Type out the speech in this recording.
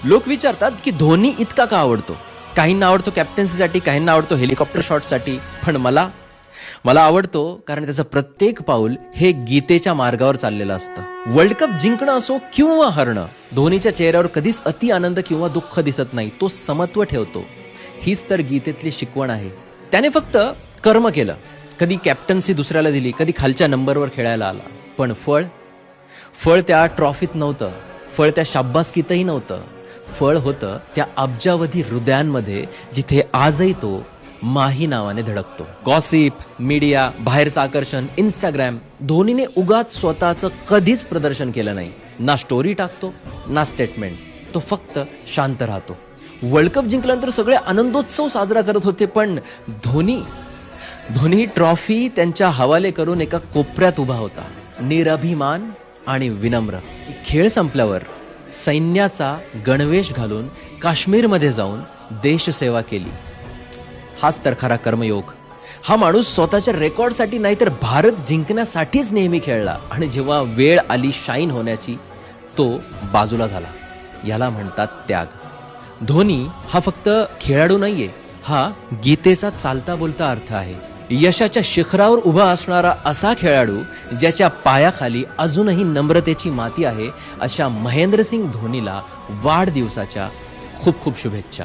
लोक विचारतात की धोनी इतका का आवडतो. काहींना आवडतो कॅप्टन्सीसाठी, काहींना आवडतो हेलिकॉप्टर शॉटसाठी, पण मला आवडतो कारण त्याचं प्रत्येक पाऊल हे गीतेच्या मार्गावर चाललेलं असतं. वर्ल्ड कप जिंकणं असो किंवा हरणं, धोनीच्या चेहऱ्यावर कधीच अति आनंद किंवा दुःख दिसत नाही. तो समत्व ठेवतो. हीच तर गीतेतली शिकवण आहे. त्याने फक्त कर्म केलं, कधी कॅप्टन्सी दुसऱ्याला दिली, कधी खालच्या नंबरवर खेळायला आला, पण फळ त्या ट्रॉफीत नव्हतं, फळ त्या शाब्बासकीतही नव्हतं. फळ होतं त्या अब्जावधी हृदयांमध्ये, जिथे आजही तो माही नावाने धडकतो. गॉसिप, मीडिया, बाहेरचं आकर्षण, इंस्टाग्राम, धोनीने उगाच स्वतःचं कधीच प्रदर्शन केलं नाही. ना स्टोरी टाकतो, ना स्टेटमेंट. तो फक्त शांत राहतो. वर्ल्ड कप जिंकल्यानंतर सगळे आनंदोत्सव साजरा करत होते, पण धोनी ट्रॉफी त्यांच्या हवाले करून एका कोपऱ्यात उभा होता, निरभिमान आणि विनम्र. खेळ संपल्यावर सैन्याचा गणवेश घालून काश्मीरमध्ये जाऊन देशसेवा केली. हाच तर खरा कर्मयोग. हा माणूस स्वतःच्या रेकॉर्डसाठी नाही तर भारत जिंकण्यासाठीच नेहमी खेळला, आणि जेव्हा वेळ आली शाईन होण्याची, तो बाजूला झाला. याला म्हणतात त्याग. धोनी हा फक्त खेळाडू नाहीये, हा गीतेचा चालता बोलता अर्थ आहे. यशाच्या शिखरावर उभा असणारा असा खेळाडू, ज्याच्या पायाखाली अजूनही नम्रतेची माती आहे. अशा महेंद्रसिंग धोनीला वाढदिवसाच्या खूप खूप शुभेच्छा.